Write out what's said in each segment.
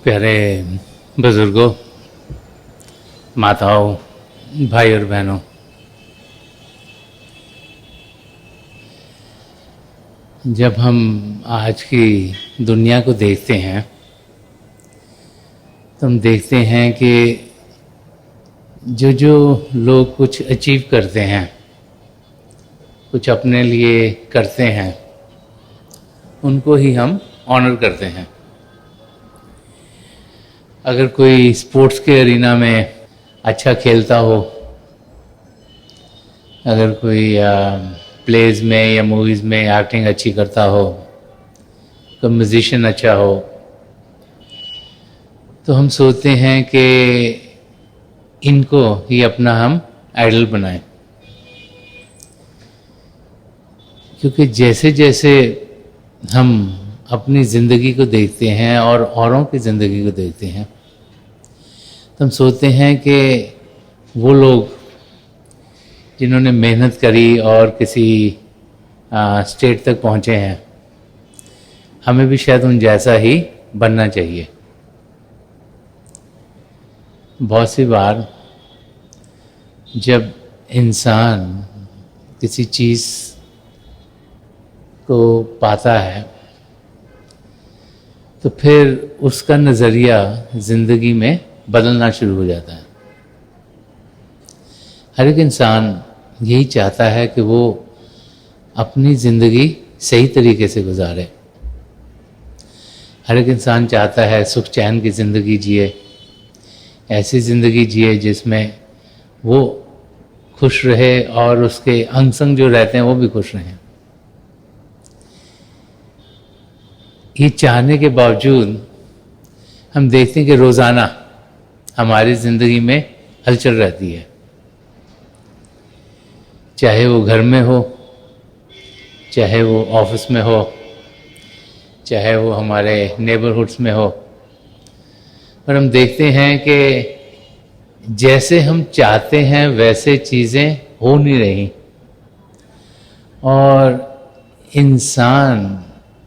प्यारे बुजुर्गों, माताओं, भाई और बहनों, जब हम आज की दुनिया को देखते हैं तो हम देखते हैं कि जो लोग कुछ अचीव करते हैं, कुछ अपने लिए करते हैं, उनको ही हम ऑनर करते हैं। अगर कोई स्पोर्ट्स के एरिना में अच्छा खेलता हो, अगर कोई प्लेज में या मूवीज़ में एक्टिंग अच्छी करता हो, कोई म्यूजिशियन अच्छा हो, तो हम सोचते हैं कि इनको ही अपना हम आइडल बनाएं। क्योंकि जैसे जैसे हम अपनी ज़िंदगी को देखते हैं और औरों की ज़िंदगी को देखते हैं तो हम सोचते हैं कि वो लोग जिन्होंने मेहनत करी और किसी स्टेट तक पहुँचे हैं, हमें भी शायद उन जैसा ही बनना चाहिए। बहुत सी बार जब इंसान किसी चीज़ को पाता है तो फिर उसका नज़रिया ज़िंदगी में बदलना शुरू हो जाता है। हर एक इंसान यही चाहता है कि वो अपनी ज़िंदगी सही तरीके से गुजारे। हर एक इंसान चाहता है सुख चैन की ज़िंदगी जिए, ऐसी ज़िंदगी जिए जिसमें वो खुश रहे और उसके अंग संग जो रहते हैं वो भी खुश रहें। ये चाहने के बावजूद हम देखते हैं कि रोज़ाना हमारी ज़िंदगी में हलचल रहती है, चाहे वो घर में हो, चाहे वो ऑफिस में हो, चाहे वो हमारे नेबरहुड्स में हो। और हम देखते हैं कि जैसे हम चाहते हैं वैसे चीज़ें हो नहीं रही और इंसान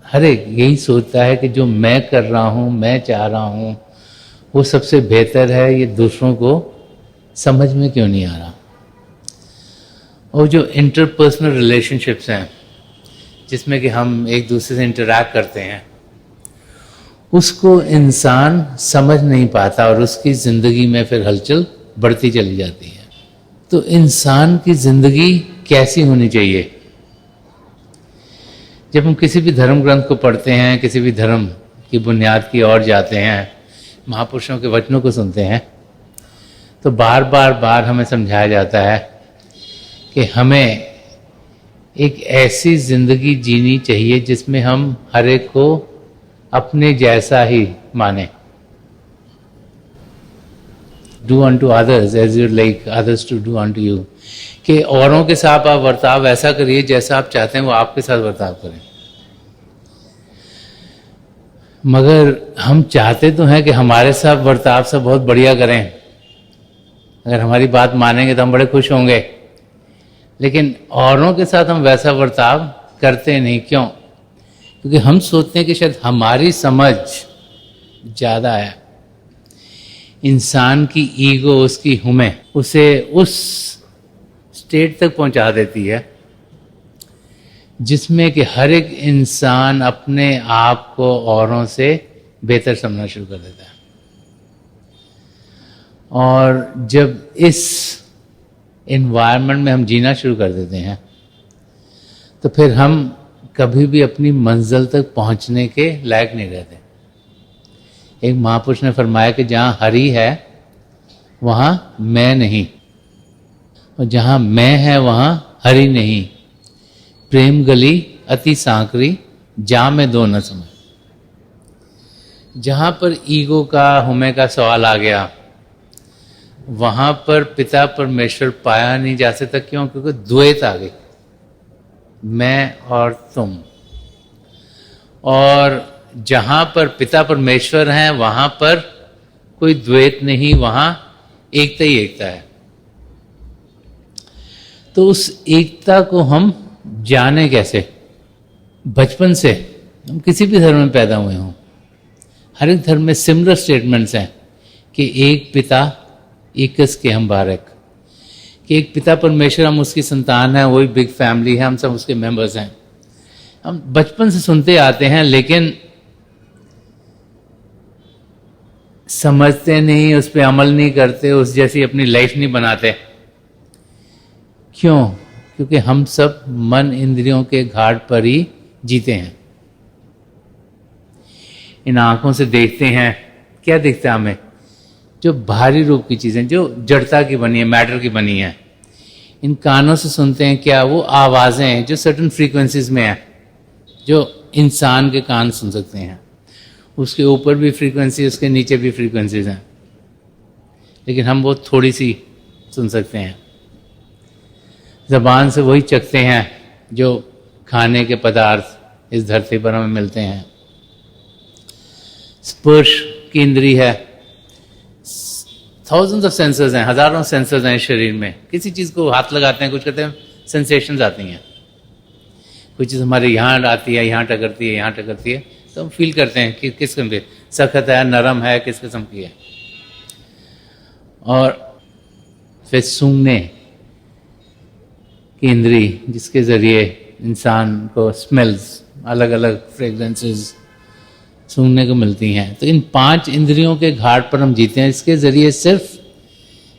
हर एक यही सोचता है कि जो मैं कर रहा हूँ, मैं चाह रहा हूँ, वो सबसे बेहतर है। ये दूसरों को समझ में क्यों नहीं आ रहा। और जो इंटरपर्सनल रिलेशनशिप्स हैं जिसमें कि हम एक दूसरे से इंटरैक्ट करते हैं, उसको इंसान समझ नहीं पाता और उसकी ज़िंदगी में फिर हलचल बढ़ती चली जाती है। तो इंसान की ज़िंदगी कैसी होनी चाहिए? जब हम किसी भी धर्म ग्रंथ को पढ़ते हैं, किसी भी धर्म की बुनियाद की ओर जाते हैं, महापुरुषों के वचनों को सुनते हैं, तो बार बार हमें समझाया जाता है कि हमें एक ऐसी ज़िंदगी जीनी चाहिए जिसमें हम हर एक को अपने जैसा ही माने। Do unto others as you like others to do unto you, कि औरों के साथ आप बर्ताव ऐसा करिए जैसा आप चाहते हैं वो आपके साथ बर्ताव करें। मगर हम चाहते तो हैं कि हमारे साथ बर्ताव सब बहुत बढ़िया करें, अगर हमारी बात मानेंगे तो हम बड़े खुश होंगे, लेकिन औरों के साथ हम वैसा बर्ताव करते नहीं। क्यों? क्योंकि हम सोचते हैं कि शायद हमारी समझ ज़्यादा है। इंसान की ईगो, उसकी हुमें उसे उस स्टेट तक पहुंचा देती है जिसमें कि हर एक इंसान अपने आप को औरों से बेहतर समझना शुरू कर देता है। और जब इस एनवायरनमेंट में हम जीना शुरू कर देते हैं तो फिर हम कभी भी अपनी मंजिल तक पहुंचने के लायक नहीं रहते। एक महापुरुष ने फरमाया कि जहाँ हरि है वहाँ मैं नहीं, और जहाँ मैं है वहाँ हरि नहीं। प्रेम गली अति सांकरी, जा में दो न समझ। जहाँ पर ईगो का, हुमे का सवाल आ गया, वहाँ पर पिता परमेश्वर पाया नहीं जा सकता। क्यों? क्योंकि द्वैत आ गई, मैं और तुम। और जहाँ पर पिता परमेश्वर हैं वहाँ पर कोई द्वैत नहीं, वहाँ एकता ही एकता है। तो उस एकता को हम जाने कैसे? बचपन से हम किसी भी धर्म में पैदा हुए हों, हर एक धर्म में सिमिलर स्टेटमेंट्स हैं कि एक पिता एकस के हम बारक, कि एक पिता परमेश्वर, हम उसकी संतान हैं, वही बिग फैमिली है, हम सब उसके मेंबर्स हैं। हम बचपन से सुनते आते हैं लेकिन समझते नहीं, उस पर अमल नहीं करते, उस जैसी अपनी लाइफ नहीं बनाते। क्यों? क्योंकि हम सब मन इंद्रियों के घाट पर ही जीते हैं। इन आंखों से देखते हैं, क्या दिखता है हमें? जो बाहरी रूप की चीजें, जो जड़ता की बनी है, मैटर की बनी है। इन कानों से सुनते हैं क्या? वो आवाजें जो सर्टन फ्रीक्वेंसीज में है, जो इंसान के कान सुन सकते हैं। उसके ऊपर भी फ्रीक्वेंसी, उसके नीचे भी फ्रीक्वेंसीज हैं, लेकिन हम वो थोड़ी सी सुन सकते हैं। ज़बान से वही चखते हैं जो खाने के पदार्थ इस धरती पर हमें मिलते हैं। स्पर्श की इंद्री है, थाउजेंड्स ऑफ सेंसर्स हैं, हजारों सेंसर्स हैं शरीर में। किसी चीज़ को हाथ लगाते हैं, कुछ कहते हैं सेंसेशंस आती हैं। कोई चीज़ हमारे यहाँ आती है, यहाँ टकरती है, यहाँ टकरती है, तो हम फील करते हैं कि किस किस्म की, सख्त है, नरम है, किस किस्म की है। और फिर सूंघने की इंद्री, जिसके ज़रिए इंसान को स्मेल्स, अलग अलग फ्रेगरेंसेस सूंघने को मिलती हैं। तो इन 5 इंद्रियों के घाट पर हम जीते हैं। इसके ज़रिए सिर्फ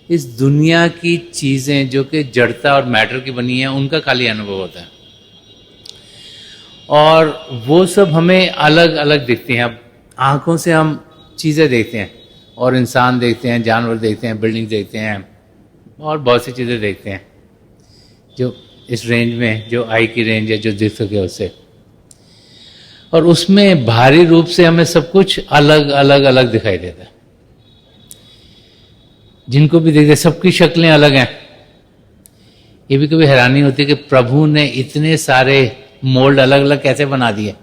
इस दुनिया की चीज़ें जो कि जड़ता और मैटर की बनी हैं, उनका खाली अनुभव होता है, और वो सब हमें अलग अलग दिखती हैं। अब आँखों से हम चीज़ें देखते हैं, और इंसान देखते हैं, जानवर देखते हैं, बिल्डिंग देखते हैं, और बहुत सी चीज़ें देखते हैं जो इस रेंज में, जो आई की रेंज है, जो दिख सके उससे। और उसमें भारी रूप से हमें सब कुछ अलग अलग अलग दिखाई देता है। जिनको भी देखते, सबकी शक्लें अलग हैं। ये भी कभी हैरानी होती है कि प्रभु ने इतने सारे मोल्ड अलग अलग कैसे बना दिए।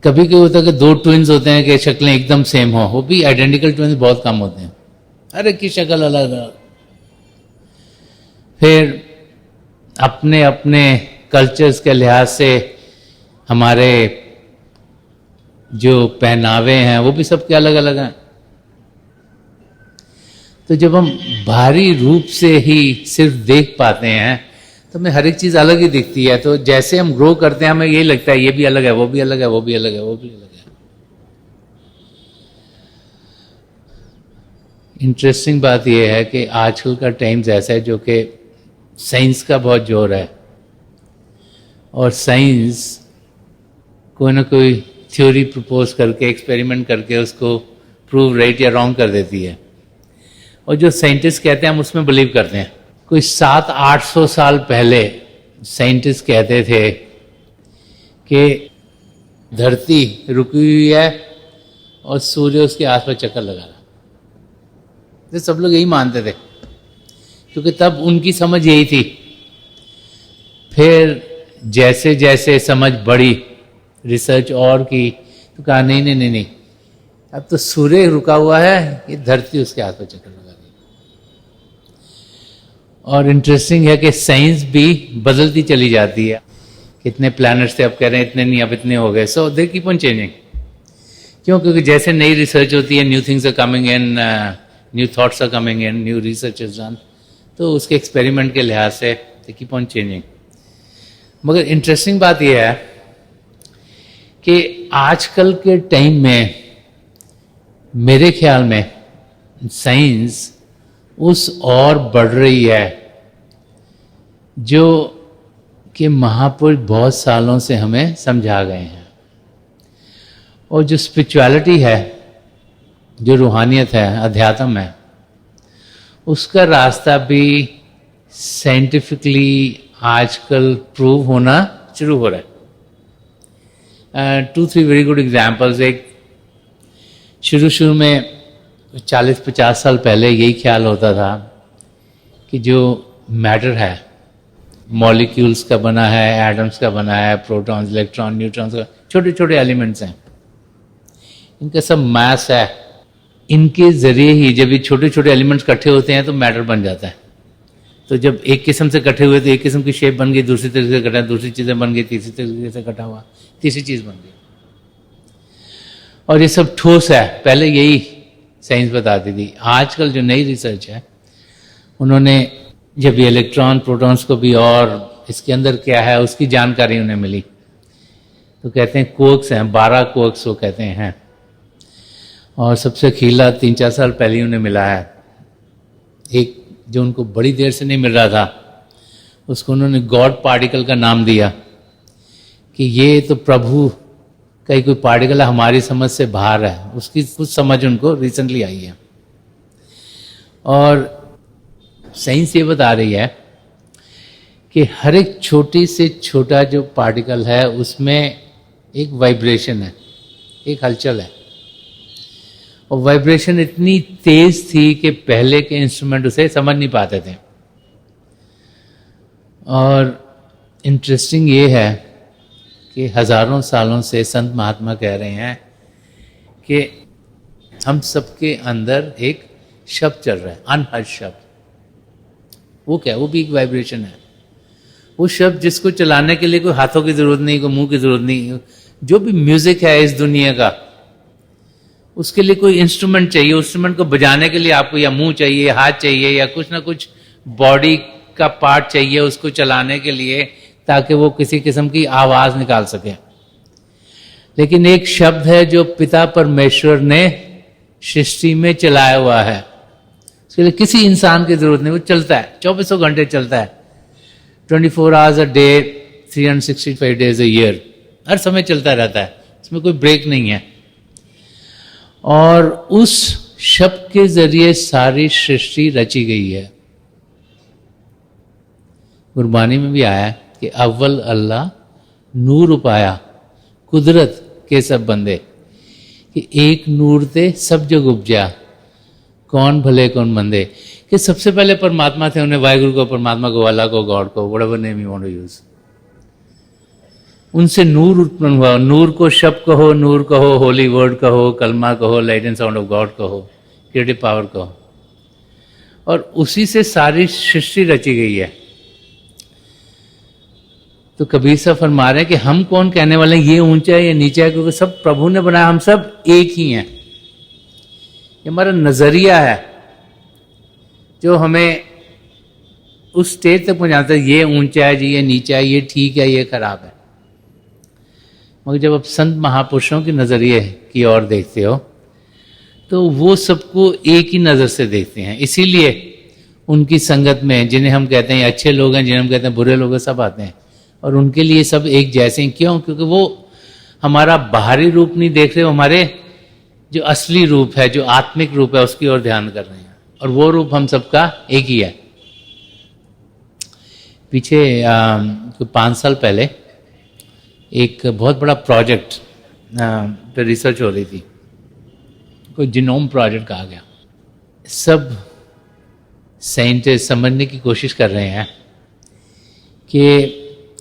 कभी कभी होता है कि 2 ट्विंस होते हैं कि शक्लें एकदम सेम हो, वो भी आइडेंटिकल ट्विंस बहुत कम होते हैं, हर एक की शक्ल अलग अलग। फिर अपने अपने कल्चर्स के लिहाज से हमारे जो पहनावे हैं वो भी सबके अलग अलग हैं। तो जब हम भारी रूप से ही सिर्फ देख पाते हैं तो हमें हर एक चीज़ अलग ही दिखती है। तो जैसे हम ग्रो करते हैं हमें यही लगता है ये भी अलग है, वो भी अलग है, वो भी अलग है, वो भी अलग है। इंटरेस्टिंग बात यह है कि आजकल का टाइम्स ऐसा है जो कि साइंस का बहुत जोर है, और साइंस कोई ना कोई थ्योरी प्रपोज करके, एक्सपेरिमेंट करके उसको प्रूव राइट या रॉन्ग कर देती है, और जो साइंटिस्ट कहते हैं हम उसमें बिलीव करते हैं। कोई 700-800 साल पहले साइंटिस्ट कहते थे कि धरती रुकी हुई है और सूर्य उसके आसपास चक्कर लगा रहा। तो सब लोग यही मानते थे क्योंकि तब उनकी समझ यही थी। फिर जैसे जैसे समझ बढ़ी, रिसर्च और की, तो कहा नहीं नहीं नहीं नहीं, अब तो सूर्य रुका हुआ है, ये धरती उसके आसपास चक्कर लगा रही। और इंटरेस्टिंग है कि साइंस भी बदलती चली जाती है। कितने प्लैनेट्स थे, अब कह रहे हैं इतने नहीं, अब इतने हो गए। So they keep on changing. क्यों? क्योंकि जैसे नई रिसर्च होती है, new things are coming in, new thoughts are coming in, new research is done, तो उसके एक्सपेरिमेंट के लिहाज से दे कीप ऑन चेंजिंग। मगर इंटरेस्टिंग बात यह है कि आजकल के टाइम में मेरे ख्याल में साइंस उस और बढ़ रही है जो कि महापुरुष बहुत सालों से हमें समझा गए हैं। और जो स्पिरिचुअलिटी है, जो रूहानियत है, अध्यात्म है, उसका रास्ता भी साइंटिफिकली आजकल प्रूव होना शुरू हो रहा है। 2-3 वेरी गुड एग्जाम्पल्स। एक शुरू में 40-50 साल पहले यही ख्याल होता था कि जो मैटर है मॉलिक्यूल्स का बना है, एटम्स का बना है, प्रोटॉन्स, इलेक्ट्रॉन, न्यूट्रॉन्स का, छोटे छोटे एलिमेंट्स हैं, इनका सब मास है। इनके जरिए ही जब ये छोटे छोटे एलिमेंट्स इकट्ठे होते हैं तो मैटर बन जाता है। तो जब एक किस्म से इकट्ठे हुए तो एक किस्म की शेप बन गई, दूसरी तरीके से कटा, दूसरी चीज़ें बन गई, तीसरी तरीके से कटा हुआ, तीसरी चीज़ बन गई। और ये सब ठोस है, पहले यही साइंस बताती थी। आजकल जो नई रिसर्च है, उन्होंने जब ये इलेक्ट्रॉन प्रोटॉन्स को भी और इसके अंदर क्या है उसकी जानकारी उन्हें मिली, तो कहते हैं क्वार्क्स हैं, 12 क्वार्क्स वो कहते हैं। और सबसे अखीला 3-4 साल पहले उन्हें मिला है एक, जो उनको बड़ी देर से नहीं मिल रहा था, उसको उन्होंने गॉड पार्टिकल का नाम दिया कि ये तो प्रभु का ही कोई पार्टिकल है, हमारी समझ से बाहर है। उसकी कुछ समझ उनको रिसेंटली आई है। और साइंस ये बता रही है कि हर एक छोटी से छोटा जो पार्टिकल है उसमें एक वाइब्रेशन है, एक हलचल है। और वाइब्रेशन इतनी तेज थी कि पहले के इंस्ट्रूमेंट उसे समझ नहीं पाते थे। और इंटरेस्टिंग ये है कि हजारों सालों से संत महात्मा कह रहे हैं कि हम सबके अंदर एक शब्द चल रहा है, अनहद शब्द। वो क्या है? वो भी एक वाइब्रेशन है। वो शब्द जिसको चलाने के लिए कोई हाथों की जरूरत नहीं, कोई मुंह की जरूरत नहीं। जो भी म्यूजिक है इस दुनिया का, उसके लिए कोई इंस्ट्रूमेंट चाहिए। इंस्ट्रूमेंट को बजाने के लिए आपको या मुंह चाहिए, हाथ चाहिए, या कुछ ना कुछ बॉडी का पार्ट चाहिए उसको चलाने के लिए, ताकि वो किसी किस्म की आवाज निकाल सके। लेकिन एक शब्द है जो पिता परमेश्वर ने सृष्टि में चलाया हुआ है, उसके लिए किसी इंसान की जरूरत नहीं, वो चलता है, 24 घंटे चलता है, 24 hours a day, 365 days a year, हर समय चलता रहता है, इसमें कोई ब्रेक नहीं है। और उस शब्द के जरिए सारी सृष्टि रची गई है। गुरबानी में भी आया कि अव्वल अल्लाह नूर उपाया कुदरत के सब बंदे, कि एक नूर ते सब जग उपजा कौन भले कौन मंदे। कि सबसे पहले परमात्मा थे, उन्हें वाहिगुरु को, परमात्मा को, अल्लाह को, गॉड को, whatever name you want to use, उनसे नूर उत्पन्न हुआ। नूर को शब्द कहो, नूर कहो, होली वर्ड कहो, कलमा कहो, light and sound of God कहो, क्रिएटिव पावर कहो, और उसी से सारी सृष्टि रची गई है। तो कबीर साहब फरमा रहे हैं कि हम कौन कहने वाले हैं ये ऊंचा है ये नीचा है, क्योंकि सब प्रभु ने बनाया, हम सब एक ही हैं। ये हमारा नजरिया है जो हमें उस स्टेज तक पहुंचाता है, ये ऊंचा है जी, ये नीचा है, ये ठीक है, ये खराब है। मगर जब आप संत महापुरुषों के नजरिए की ओर देखते हो तो वो सबको एक ही नजर से देखते हैं। इसीलिए उनकी संगत में जिन्हें हम कहते हैं अच्छे लोग हैं, जिन्हें हम कहते हैं बुरे लोग हैं, सब आते हैं, और उनके लिए सब एक जैसे हैं। क्यों? क्योंकि वो हमारा बाहरी रूप नहीं देख रहे, वो हमारे जो असली रूप है, जो आत्मिक रूप है, उसकी ओर ध्यान कर रहे हैं, और वो रूप हम सबका एक ही है। पीछे 5 साल पहले एक बहुत बड़ा प्रोजेक्ट पे रिसर्च हो रही थी, कोई जीनोम प्रोजेक्ट कहा गया। सब साइंटिस्ट समझने की कोशिश कर रहे हैं कि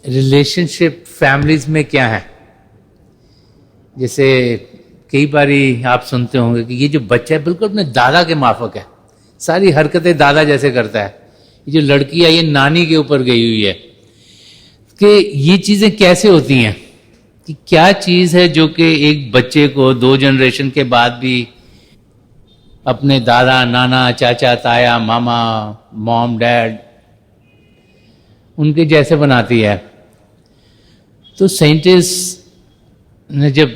रिलेशनशिप फैमिलीज में क्या है। जैसे कई बारी आप सुनते होंगे कि ये जो बच्चा है बिल्कुल अपने दादा के माफक है, सारी हरकतें दादा जैसे करता है, ये जो लड़की है ये नानी के ऊपर गई हुई है। कि ये चीजें कैसे होती हैं, कि क्या चीज है जो कि एक बच्चे को 2 जनरेशन के बाद भी अपने दादा, नाना, चाचा, ताया, मामा, मॉम, डैड उनके जैसे बनाती है। तो साइंटिस्ट ने जब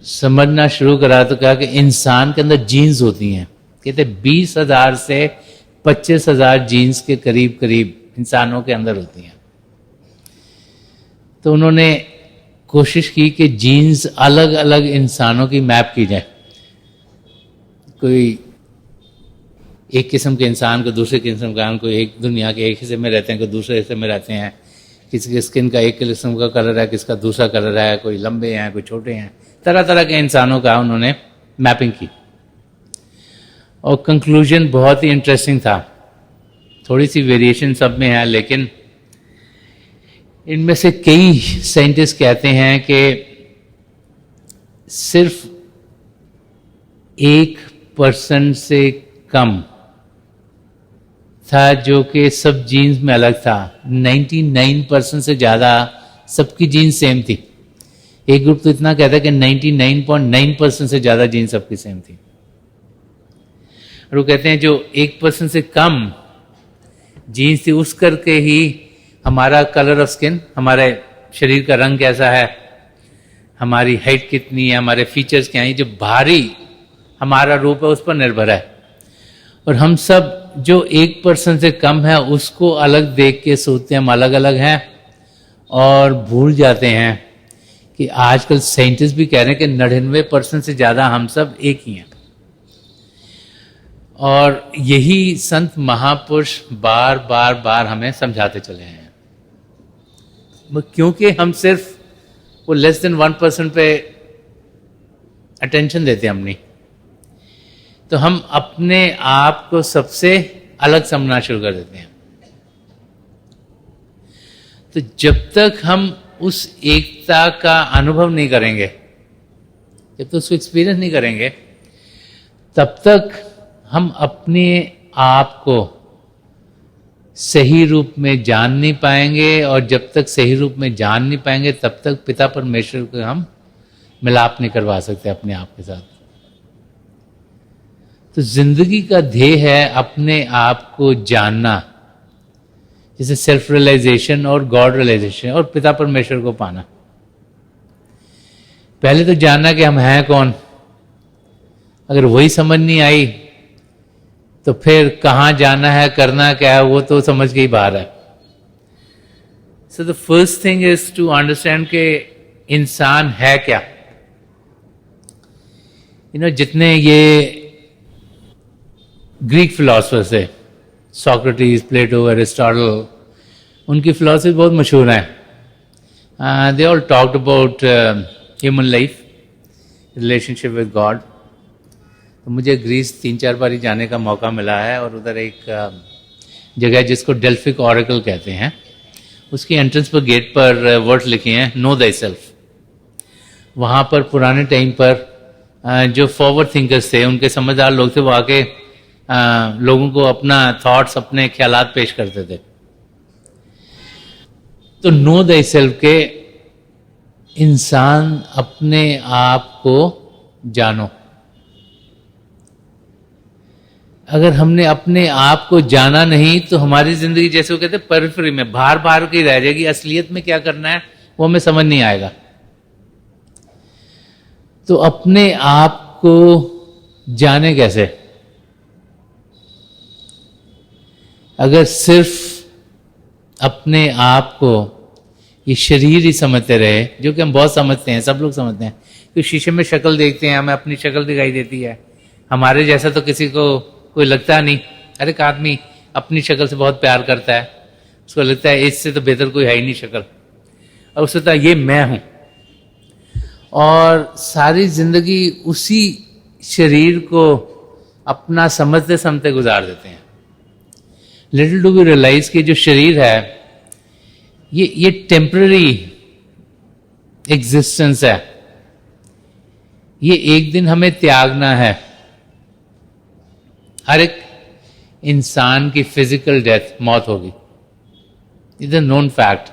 समझना शुरू करा तो कहा कि इंसान के अंदर जीन्स होती हैं, कहते 20,000 से 25,000 जीन्स के करीब करीब इंसानों के अंदर होती हैं। तो उन्होंने कोशिश की कि जीन्स अलग अलग इंसानों की मैप की जाए। कोई एक किस्म के इंसान को दूसरे किस्म का, कोई एक दुनिया के एक हिस्से में रहते हैं, कोई दूसरे हिस्से में रहते हैं, किसी के स्किन का एक किस्म का कलर है, किसका दूसरा कलर है, कोई लंबे हैं, कोई छोटे हैं, तरह तरह के इंसानों का उन्होंने मैपिंग की। और कंक्लूजन बहुत ही इंटरेस्टिंग था। थोड़ी सी वेरिएशन सब में है, लेकिन इनमें से कई साइंटिस्ट कहते हैं कि सिर्फ 1% से कम था जो कि सब जीन्स में अलग था। 99% से ज्यादा सबकी जीन्स सेम थी। एक ग्रुप तो इतना कहता है कि 99.9% से ज़्यादा जीन सबकी सेम थी। और वो कहते हैं जो 1% से कम जीन्स थी उस करके ही हमारा कलर ऑफ स्किन, हमारे शरीर का रंग कैसा है, हमारी हाइट कितनी है, हमारे फीचर्स क्या हैं, जो बाहरी हमारा रूप है उस पर निर्भर है। और हम सब जो 1% से कम है उसको अलग देख के सोचते हैं हम अलग अलग हैं, और भूल जाते हैं कि आजकल साइंटिस्ट भी कह रहे हैं कि 99% से ज़्यादा हम सब एक ही हैं। और यही संत महापुरुष बार बार बार हमें समझाते चले हैं। क्योंकि हम सिर्फ वो लेस देन 1% पे अटेंशन देते हैं अपनी, तो हम अपने आप को सबसे अलग समझना शुरू कर देते हैं। तो जब तक हम उस एकता का अनुभव नहीं करेंगे, जब तक उसको एक्सपीरियंस नहीं करेंगे, तब तक हम अपने आप को सही रूप में जान नहीं पाएंगे। और जब तक सही रूप में जान नहीं पाएंगे तब तक पिता परमेश्वर को हम मिलाप नहीं करवा सकते अपने आप के साथ। तो जिंदगी का ध्येय है अपने आप को जानना, जैसे सेल्फ रियलाइजेशन और गॉड रियलाइजेशन और पिता परमेश्वर को पाना। पहले तो जानना कि हम हैं कौन। अगर वही समझ नहीं आई तो फिर कहाँ जाना है, करना क्या है, वो तो समझ के ही बाहर है। So the first thing is to understand कि इंसान है क्या। जितने ये ग्रीक फिलोसफर्स है, सोक्रेटिस, प्लेटो, एरिस्टोटल, उनकी फिलॉसफी बहुत मशहूर है। They all talked about human life, relationship with God. तो मुझे ग्रीस 3-4 बार जाने का मौका मिला है, और उधर एक जगह है जिसको डेल्फिक ऑरेकल कहते हैं, उसकी एंट्रेंस पर गेट पर वर्ड्स लिखे हैं, नो दाई सेल्फ। वहाँ पर पुराने टाइम पर जो फॉरवर्ड थिंकर्स थे, उनके समझदार लोग थे, वो आके लोगों को अपना थॉट्स, अपने ख्यालात पेश करते थे। तो नो दाई सेल्फ के इंसान अपने आप को जानो। अगर हमने अपने आप को जाना नहीं तो हमारी जिंदगी, जैसे वो कहते हैं, पेरिफेरी में बाहर बाहर की रह जाएगी। असलियत में क्या करना है वो हमें समझ नहीं आएगा। तो अपने आप को जाने कैसे? अगर सिर्फ अपने आप को ये शरीर ही समझते रहे, जो कि हम बहुत समझते हैं, सब लोग समझते हैं, कि शीशे में शक्ल देखते हैं, हमें अपनी शक्ल दिखाई देती है, हमारे जैसा तो किसी को कोई लगता नहीं। हर एक आदमी अपनी शक्ल से बहुत प्यार करता है, उसको लगता है इससे तो बेहतर कोई है ही नहीं शक्ल, और उससे तो ये मैं हूं। और सारी जिंदगी उसी शरीर को अपना समझते समझते गुजार देते हैं। लिटिल डू वी रियलाइज कि जो शरीर है ये टेम्पररी एग्जिस्टेंस है, ये एक दिन हमें त्यागना है। हर एक इंसान की फिजिकल डेथ, मौत होगी, it is a known fact.